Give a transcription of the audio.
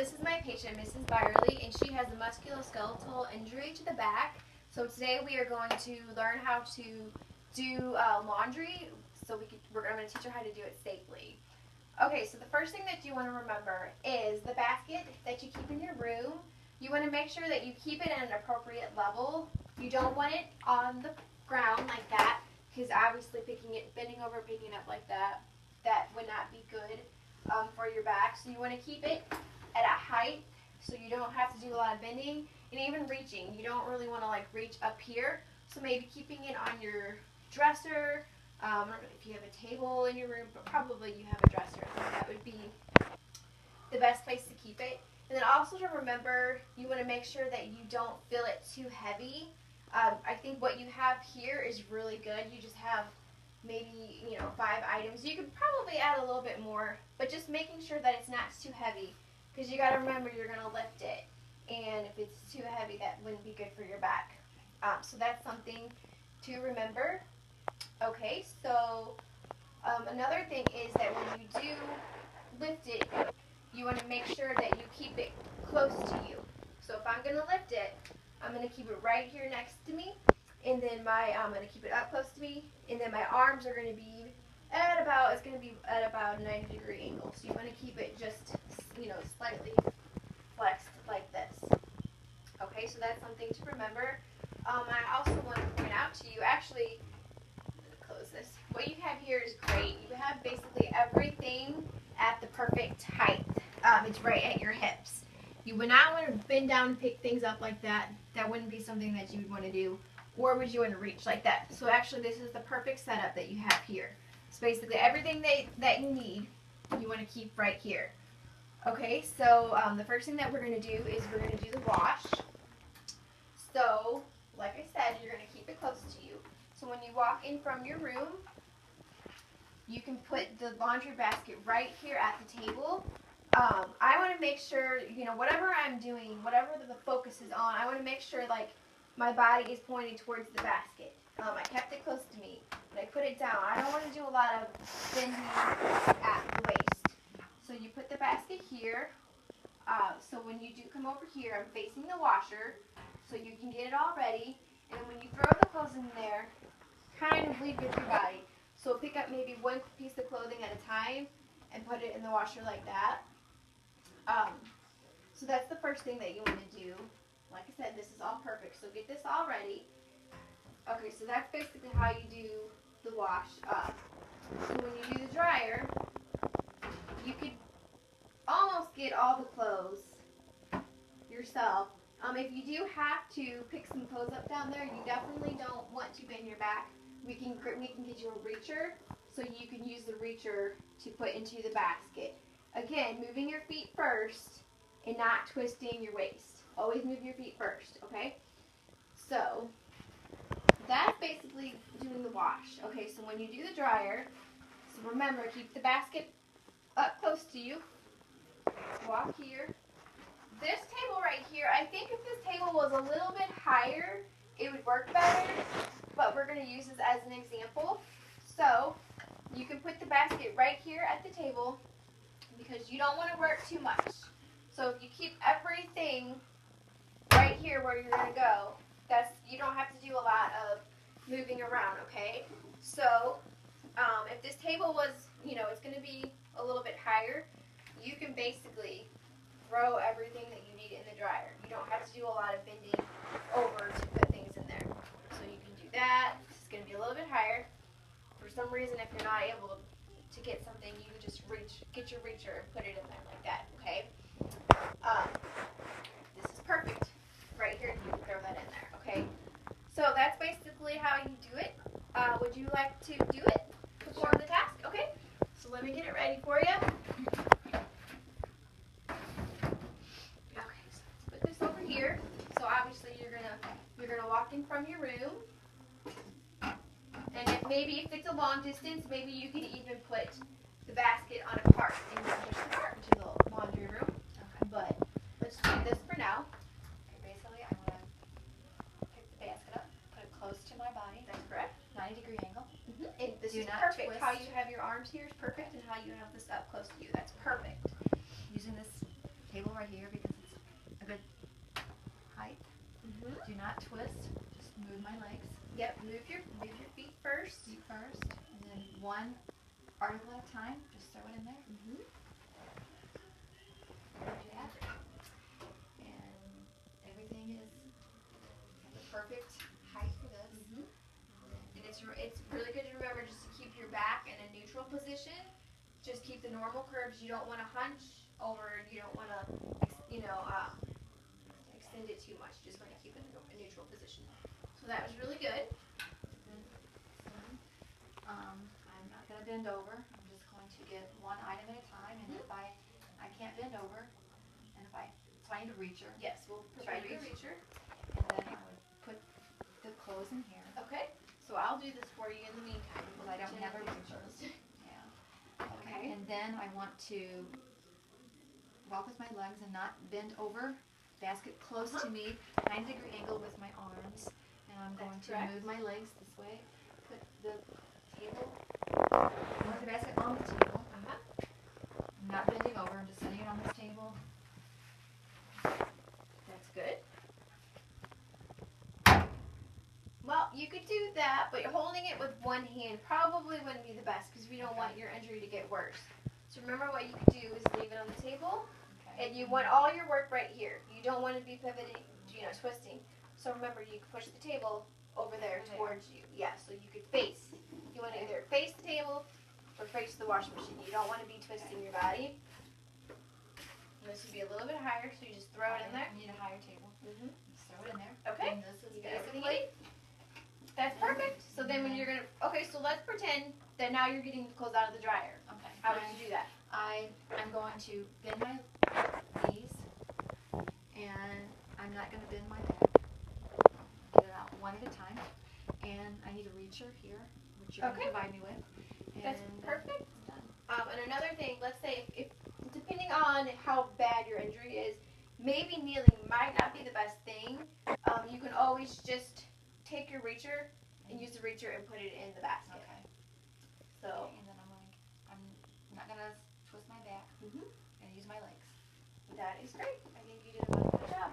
this is my patient, Mrs. Byerly, and she has a musculoskeletal injury to the back. So today we are going to learn how to do laundry. So I'm going to teach her how to do it safely. Okay, so the first thing that you want to remember is the basket that you keep in your room. You want to make sure that you keep it at an appropriate level. You don't want it on the ground like that, because obviously bending over, picking it up like that would not be good for your back. So you want to keep it at a height so you don't have to do a lot of bending and even reaching. You don't really want to like reach up here. So maybe keeping it on your dresser. I don't know if you have a table in your room, but probably you have a dresser. I think that would be the best place to keep it. And then also to remember, you want to make sure that you don't fill it too heavy. I think what you have here is really good. You just have maybe 5 items. You could probably add a little bit more, but just making sure that it's not too heavy, because you got to remember you're going to lift it, and if it's too heavy, that wouldn't be good for your back. So that's something to remember. Okay, so another thing is that when you do lift it, you want to make sure that you keep it close to you. So if I'm going to lift it, I'm going to keep it right here next to me, and then I'm going to keep it up close to me, and then my arms are going to be at about, it's going to be at about a 90-degree angle. So you want to keep it just, slightly flexed like this. Okay, so that's something to remember. I also want to point out to you, actually, close this. What you have here is great. You have basically everything at the perfect height. It's right at your hips. You would not want to bend down and pick things up like that. That wouldn't be something that you would want to do. Or would you want to reach like that? So actually this is the perfect setup that you have here. So basically everything that you need, you want to keep right here. Okay, so the first thing that we're going to do is we're going to do the wash. So, like I said, you're going to keep it close to you. So when you walk in from your room, you can put the laundry basket right here at the table. I want to make sure, whatever I'm doing, whatever the focus is on, I want to make sure like my body is pointing towards the basket. I kept it close to me, but I put it down. I don't want to do a lot of bending at the waist. So you put the basket here. So when you do come over here, I'm facing the washer, so you can get it all ready. And then when you throw the clothes in there, kind of lead with your body. So pick up maybe one piece of clothing at a time and put it in the washer like that. So that's the first thing that you want to do. Like I said, this is all perfect. So get this all ready. Okay, so that's basically how you do the wash up. So when you do the dryer, you could almost get all the clothes yourself. If you do have to pick some clothes up down there, you definitely don't want to bend your back. We can get you a reacher, so you can use the reacher to put into the basket. Again, moving your feet first and not twisting your waist. Always move your feet first, okay? So that's basically doing the wash. Okay, so when you do the dryer, so remember, keep the basket up close to you. Walk here. This table right here, I think if this table was a little bit higher, it would work better, but we're going to use this as an example. So you can put the basket right here at the table because you don't want to work too much. So if you keep everything right here where you're going to go, you don't have to do a lot of moving around, okay? So if this table was, it's going to be a little bit higher, you can basically throw everything that you need in the dryer. You don't have to do a lot of bending over to put things in there. So you can do that. This is going to be a little bit higher. For some reason, if you're not able to get something, you can just get your reacher and put it in there like that, okay? This is perfect. Right here, you can throw that in there, okay? So that's basically how you do it. Would you like to do it? Perform the task? Okay. So let me get it ready for you. Here. So obviously you're gonna walk in from your room, and if it's a long distance, maybe you can even put the basket on a cart and just push the cart into the laundry room. Okay. But let's do this for now. Okay, basically I want to pick the basket up, put it close to my body. That's correct. 90-degree angle. And this is perfect. Twist. How you have your arms here is perfect, and how you have this up close to you. That's perfect. Using this table right here because it's a good height. Mhm. Do not twist. Just move my legs. Yep. Move your feet first. Feet first, and then one article at a time. Just throw it in there. Mhm. Jab. And everything is at the perfect height for this. Mhm. And it's really good to remember just to keep your back in a neutral position. Just keep the normal curves. You don't want to hunch over. You don't want to, extend it too much. You just want to keep it in a neutral position. So that was really good. I'm not going to bend over. I'm just going to get one item at a time. And if I can't bend over, and so I need a reacher. Yes, we'll provide you a reacher. And then I would put the clothes in here. Okay. So I'll do this for you in the meantime. Because I don't have a reacher. Yeah. Okay. And then I want to walk with my legs and not bend over. Basket close to me, 90-degree angle with my arms. And I'm going to move my legs this way. Put the table, the basket on the table. I'm not bending over. I'm just setting it on this table. That's good. Well, you could do that, but holding it with one hand probably wouldn't be the best because we don't want your injury to get worse. So remember what you could do is leave it on the table, and you want all your work right here. You don't want to be pivoting, twisting. So remember, you can push the table over there towards you. Yeah, so you could face. You want to either face the table or face the washing machine. You don't want to be twisting your body. And this would be a little bit higher, so you just throw it in there. I need a higher table. Just throw it in there. Okay. And this is You got everything basically. you need? That's perfect. So then when you're going to, okay, so let's pretend that now you're getting the clothes out of the dryer. Okay. How would you do that? I'm going to bend my knees, and I'm not going to bend my back. Get it out one at a time. And I need a reacher here, which you're going to provide me with. And That's perfect. done. And another thing, let's say if depending on how bad your injury is, maybe kneeling might not be the best thing. You can always just take your reacher and use the reacher and put it in the basket. Okay. So. And then I'm not going to twist my back. I'm going to use my legs. That is great. I think you did a wonderful job.